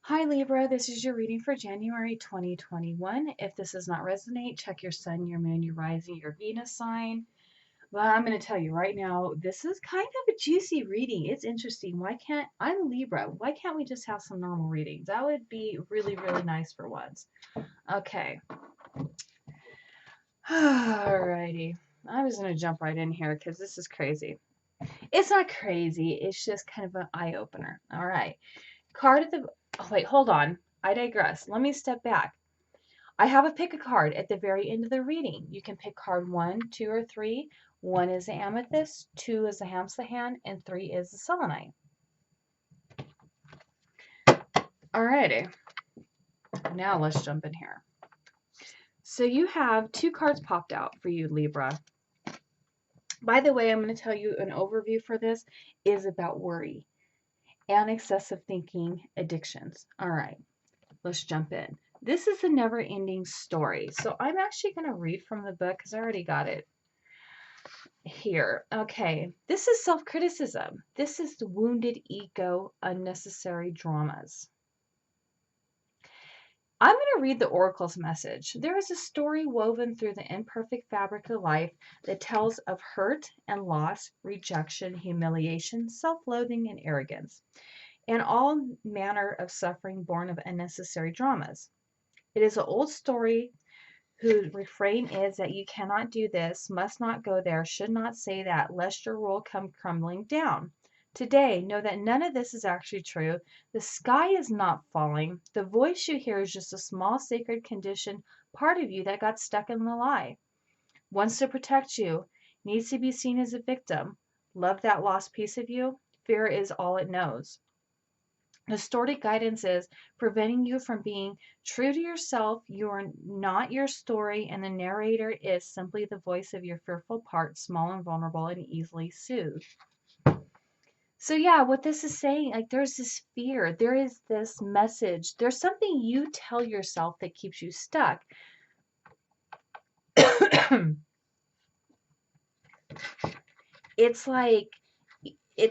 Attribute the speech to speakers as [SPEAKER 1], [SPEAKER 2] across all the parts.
[SPEAKER 1] Hi Libra, this is your reading for January 2021. If this does not resonate, check your sun, your moon, your rising, your Venus sign. Well, I'm going to tell you right now, this is kind of a juicy reading. It's interesting. I'm Libra. Why can't we just have some normal readings? That would be really, really nice for once. Okay. Alrighty. I'm just going to jump right in here because this is crazy. It's not crazy. It's just kind of an eye-opener. All right. Card at the... Oh, wait, hold on. I digress. Let me step back. I have a pick a card at the very end of the reading. You can pick card 1, 2, or 3. 1 is the amethyst, 2 is the Hamsahan, and 3 is the selenite. Alrighty. Now let's jump in here. So you have 2 cards popped out for you, Libra. By the way, I'm going to tell you an overview for this is about worry and excessive thinking addictions. All right, let's jump in. This is a never-ending story. So I'm actually going to read from the book because I already got it here. Okay, this is self-criticism. This is the wounded ego, unnecessary dramas. I'm going to read the oracle's message. There is a story woven through the imperfect fabric of life that tells of hurt and loss, rejection, humiliation, self-loathing, and arrogance, and all manner of suffering born of unnecessary dramas. It is an old story whose refrain is that you cannot do this, must not go there, should not say that, lest your world come crumbling down. Today, know that none of this is actually true. The sky is not falling. The voice you hear is just a small sacred conditioned part of you that got stuck in the lie. Wants to protect you, needs to be seen as a victim. Love that lost piece of you. Fear is all it knows. Distorted guidance is preventing you from being true to yourself. You are not your story, and the narrator is simply the voice of your fearful part, small and vulnerable and easily soothed. So yeah, what this is saying, like there's this fear, there is this message, there's something you tell yourself that keeps you stuck. It's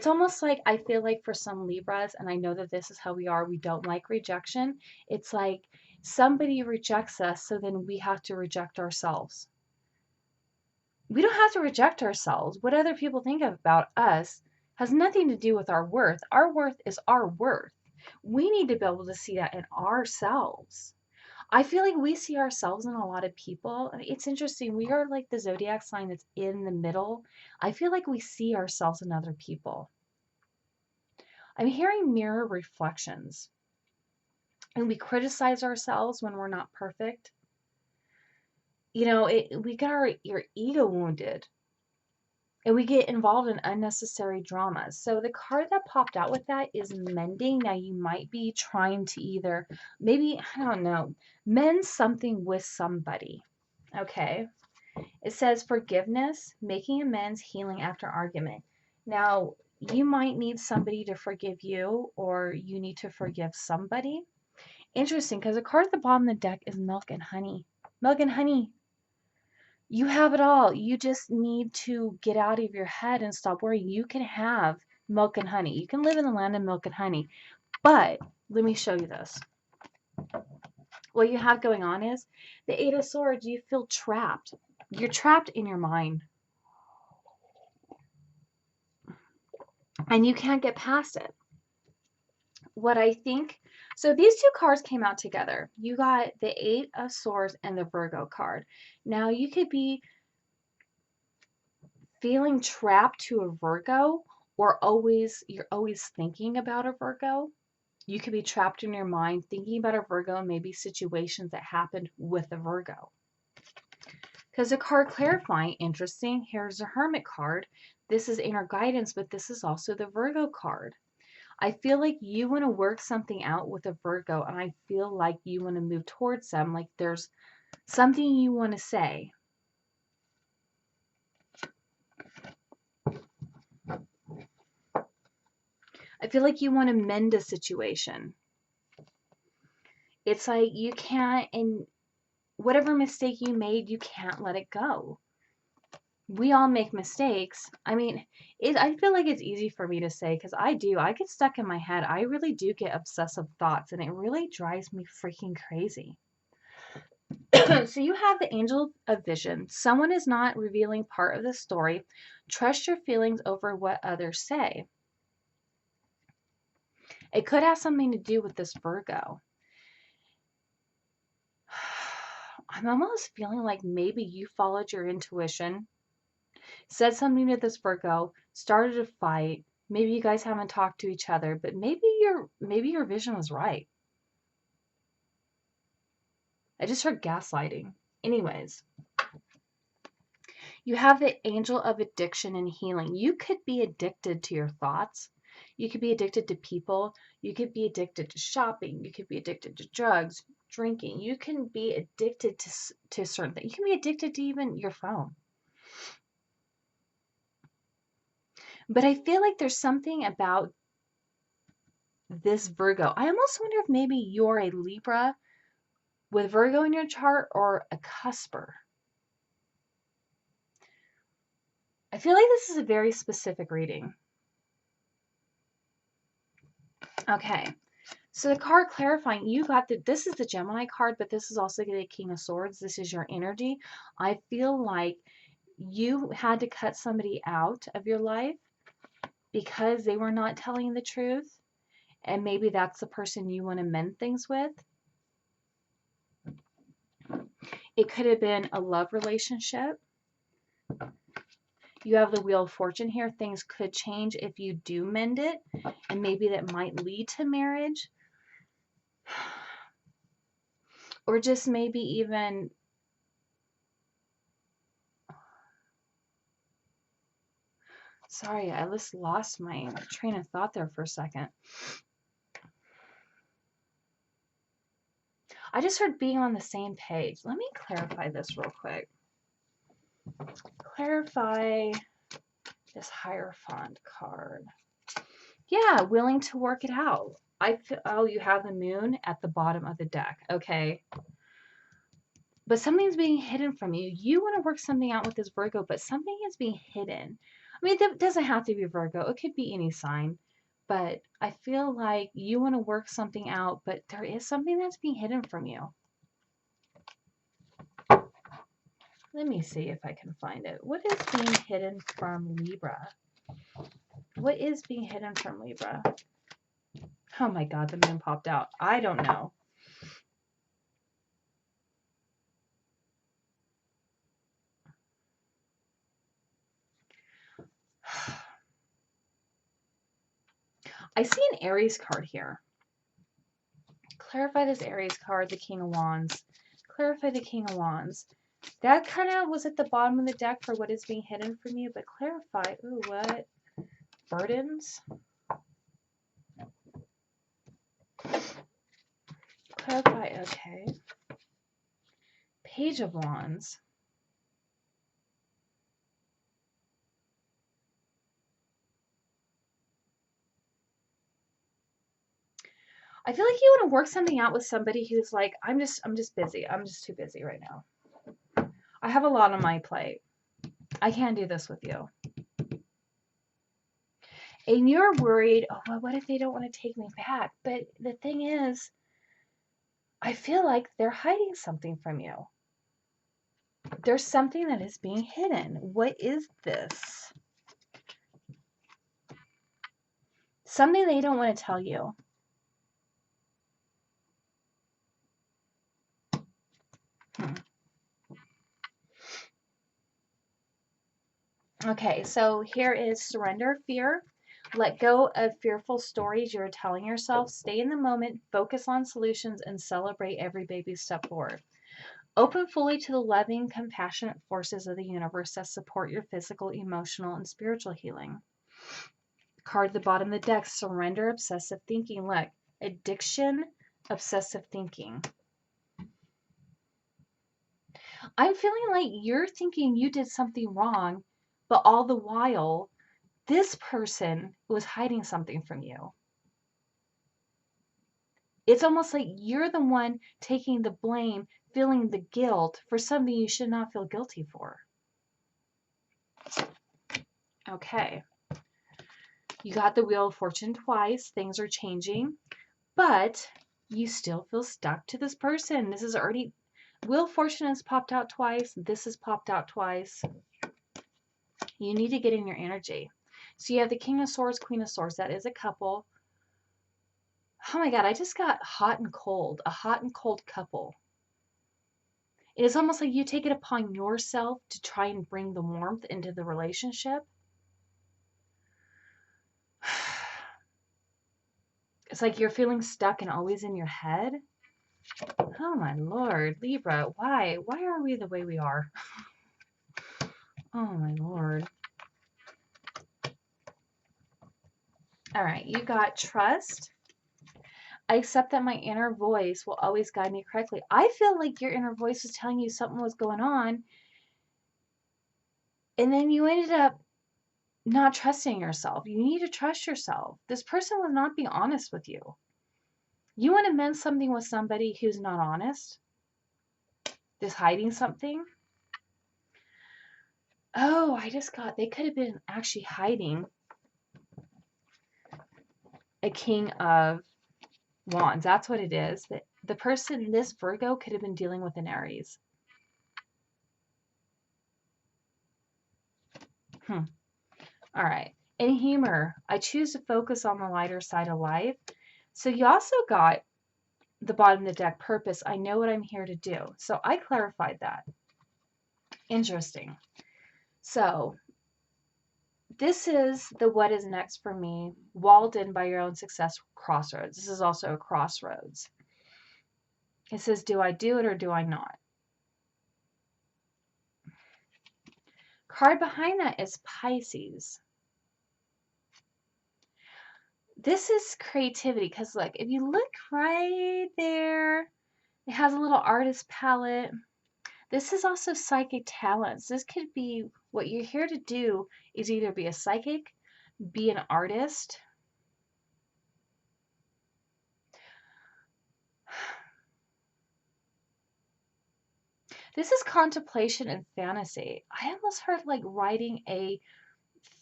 [SPEAKER 1] almost like I feel like for some Libras, and I know that this is how we are, we don't like rejection. It's like somebody rejects us, so then we have to reject ourselves. We don't have to reject ourselves. What other people think about us has nothing to do with our worth. Our worth is our worth. We need to be able to see that in ourselves. I feel like we see ourselves in a lot of people. It's interesting. We are like the zodiac sign that's in the middle. I feel like we see ourselves in other people. I'm hearing mirror reflections. And we criticize ourselves when we're not perfect. You know, we got your ego wounded. And we get involved in unnecessary dramas. So the card that popped out with that is mending. Now you might be trying to either, maybe, I don't know, mend something with somebody. Okay. It says forgiveness, making amends, healing after argument. Now, you might need somebody to forgive you, or you need to forgive somebody. Interesting, because the card at the bottom of the deck is milk and honey. Milk and honey. You have it all. You just need to get out of your head and stop worrying. You can have milk and honey. You can live in the land of milk and honey. But let me show you this. What you have going on is the Eight of Swords, you feel trapped. You're trapped in your mind. And you can't get past it. What I think, so these two cards came out together. You got the Eight of Swords and the Virgo card. Now you could be feeling trapped to a Virgo, or you're always thinking about a Virgo. You could be trapped in your mind thinking about a Virgo and maybe situations that happened with a Virgo. Because the card clarifying, interesting, here's a Hermit card. This is inner guidance, but this is also the Virgo card. I feel like you want to work something out with a Virgo, and I feel like you want to move towards them, like there's something you want to say. I feel like you want to mend a situation. It's like you can't, and whatever mistake you made, you can't let it go. We all make mistakes. I mean, I feel like it's easy for me to say because I do. I get stuck in my head. I really do get obsessive thoughts, and it really drives me freaking crazy. So you have the angel of vision. Someone is not revealing part of the story. Trust your feelings over what others say. It could have something to do with this Virgo. I'm almost feeling like maybe you followed your intuition, said something to this Virgo, started a fight. Maybe you guys haven't talked to each other, but maybe your vision was right. I just heard gaslighting. Anyways, you have the angel of addiction and healing. You could be addicted to your thoughts. You could be addicted to people. You could be addicted to shopping. You could be addicted to drugs, drinking. You can be addicted to certain things. You can be addicted to even your phone. But I feel like there's something about this Virgo. I almost wonder if maybe you're a Libra with Virgo in your chart or a cusper. I feel like this is a very specific reading. Okay. So the card clarifying, you got this is the Gemini card, but this is also the King of Swords. This is your energy. I feel like you had to cut somebody out of your life because they were not telling the truth. And maybe that's the person you want to mend things with. It could have been a love relationship. You have the Wheel of Fortune here. Things could change if you do mend it, and maybe that might lead to marriage. Or just maybe even, sorry, I just lost my train of thought there for a second. I just heard being on the same page. Let me clarify this real quick. Clarify this Hierophant card. Yeah, willing to work it out. Oh, you have the moon at the bottom of the deck. Okay. But something's being hidden from you. You want to work something out with this Virgo, but something is being hidden. I mean, it doesn't have to be Virgo. It could be any sign. But I feel like you want to work something out, but there is something that's being hidden from you. Let me see if I can find it. What is being hidden from Libra? What is being hidden from Libra? Oh my God, the moon popped out. I don't know. I see an Aries card here. Clarify this Aries card, the King of Wands. Clarify the King of Wands. That kind of was at the bottom of the deck for what is being hidden from you, but clarify. Ooh, what? Burdens? Clarify, okay. Page of Wands. I feel like you want to work something out with somebody who's like, I'm just busy. I'm just too busy right now. I have a lot on my plate. I can't do this with you. And you're worried, oh, well, what if they don't want to take me back? But the thing is, I feel like they're hiding something from you. There's something that is being hidden. What is this? Something they don't want to tell you. Okay, so here is surrender fear. Let go of fearful stories you're telling yourself. Stay in the moment, focus on solutions, and celebrate every baby step forward. Open fully to the loving, compassionate forces of the universe that support your physical, emotional, and spiritual healing. Card at the bottom of the deck, surrender obsessive thinking. Look, addiction, obsessive thinking. I'm feeling like you're thinking you did something wrong, but all the while, this person was hiding something from you. It's almost like you're the one taking the blame, feeling the guilt for something you should not feel guilty for. Okay. You got the Wheel of Fortune twice. Things are changing, but you still feel stuck to this person. This is already, Wheel of Fortune has popped out twice. This has popped out twice. You need to get in your energy. So you have the King of Swords, Queen of Swords. That is a couple. Oh my God, I just got hot and cold. A hot and cold couple. It is almost like you take it upon yourself to try and bring the warmth into the relationship. It's like you're feeling stuck and always in your head. Oh my Lord, Libra, why? Why are we the way we are? Oh my Lord. All right, you got trust. I accept that my inner voice will always guide me correctly. I feel like your inner voice was telling you something was going on, and then you ended up not trusting yourself. You need to trust yourself. This person was not being honest with you. You want to mend something with somebody who's not honest? Is hiding something? Oh, I just got, they could have been actually hiding a King of Wands. That's what it is. The person, this Virgo, could have been dealing with an Aries. All right. In humor, I choose to focus on the lighter side of life. So you also got the bottom of the deck, purpose. I know what I'm here to do. So I clarified that. Interesting. So this is the what is next for me, walled in by your own success crossroads. This is also a crossroads. It says, do I do it or do I not? Card behind that is Pisces. This is creativity because look, if you look right there, it has a little artist palette. This is also psychic talents. This could be what you're here to do is either be a psychic, be an artist. This is contemplation and fantasy. I almost heard like writing a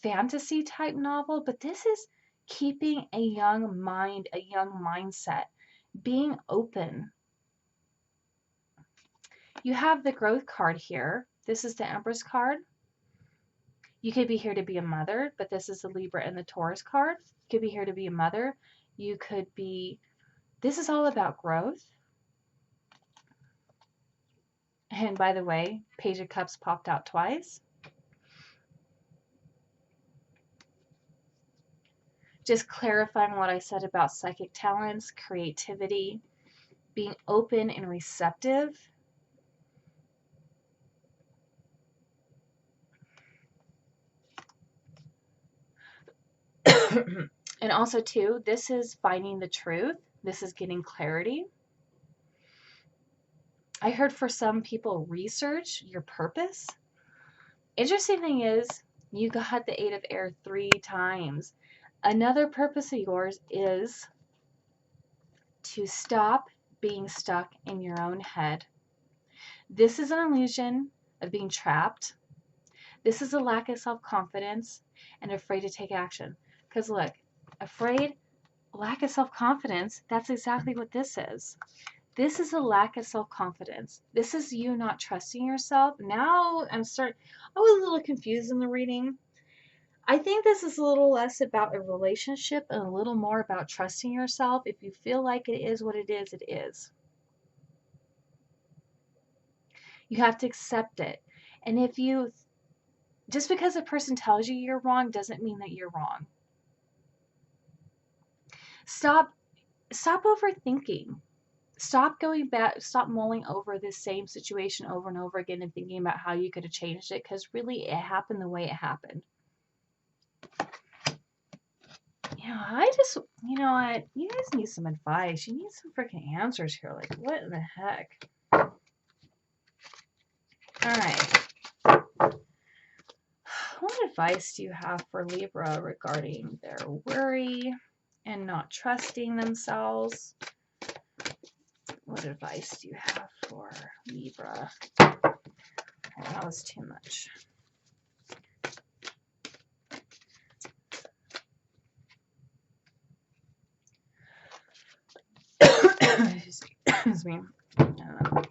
[SPEAKER 1] fantasy type novel, but this is keeping a young mind, a young mindset, being open. You have the growth card here. This is the Empress card. You could be here to be a mother, but this is the Libra and the Taurus card. You could be here to be a mother. You could be, this is all about growth. And by the way, Page of Cups popped out twice. Just clarifying what I said about psychic talents, creativity, being open and receptive. And also too, this is finding the truth. This is getting clarity. I heard for some people, research your purpose. Interesting thing is, you got the 8 of Air 3 times. Another purpose of yours is to stop being stuck in your own head. This is an illusion of being trapped. This is a lack of self-confidence and afraid to take action. Because look, afraid, lack of self-confidence, that's exactly what this is. This is a lack of self-confidence. This is you not trusting yourself. Now I was a little confused in the reading. I think this is a little less about a relationship and a little more about trusting yourself. If you feel like it is what it is, it is. You have to accept it. And if you, just because a person tells you you're wrong doesn't mean that you're wrong. Stop overthinking. Stop going back, stop mulling over this same situation over and over again and thinking about how you could have changed it, because really it happened the way it happened. I just, you know what? You guys need some advice. You need some freaking answers here. Like, what in the heck? All right. What advice do you have for Libra regarding their worry and not trusting themselves? What advice do you have for Libra? Oh, that was too much. excuse me, I don't know,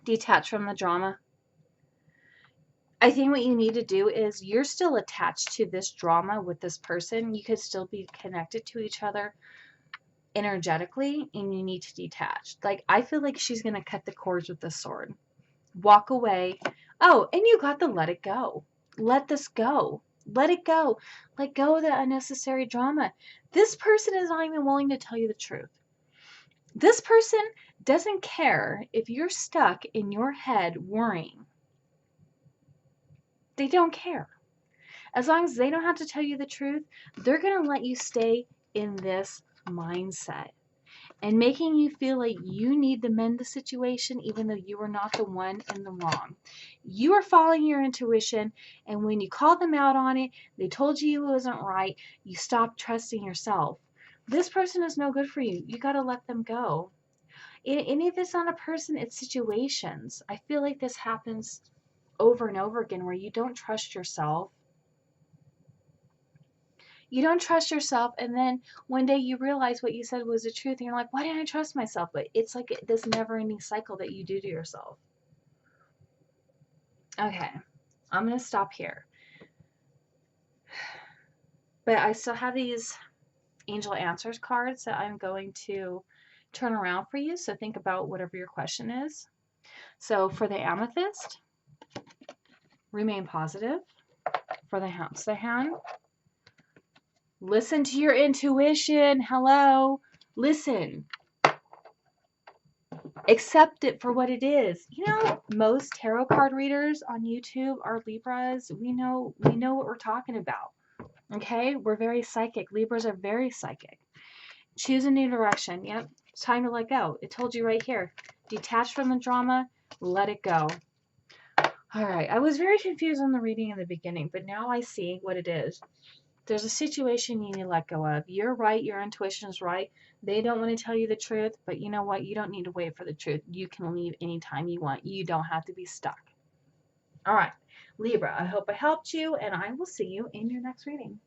[SPEAKER 1] detach from the drama. I think what you need to do is you're still attached to this drama with this person. You could still be connected to each other energetically, and you need to detach. Like, I feel like she's going to cut the cords with this sword. Walk away. Oh, and you got to let it go. Let this go. Let it go. Let go of the unnecessary drama. This person is not even willing to tell you the truth. This person doesn't care if you're stuck in your head worrying. They don't care. As long as they don't have to tell you the truth, they're going to let you stay in this mindset and making you feel like you need to mend the situation even though you are not the one in the wrong. You are following your intuition, and when you call them out on it, they told you it wasn't right, you stop trusting yourself. This person is no good for you. You got to let them go. And if it's not a person, it's situations. I feel like this happens over and over again where you don't trust yourself. You don't trust yourself, and then one day you realize what you said was the truth, and you're like, why didn't I trust myself? But it's like this never-ending cycle that you do to yourself. Okay, I'm going to stop here. But I still have these angel answers cards that I'm going to turn around for you, so think about whatever your question is. So for the amethyst, remain positive. For the hand, listen to your intuition. Hello, listen. Accept it for what it is. You know, most tarot card readers on YouTube are Libras. We know what we're talking about. Okay? We're very psychic. Libras are very psychic. Choose a new direction. Yep. It's time to let go. It told you right here. Detach from the drama. Let it go. All right. I was very confused on the reading in the beginning, but now I see what it is. There's a situation you need to let go of. You're right. Your intuition is right. They don't want to tell you the truth, but you know what? You don't need to wait for the truth. You can leave anytime you want. You don't have to be stuck. All right, Libra, I hope I helped you, and I will see you in your next reading.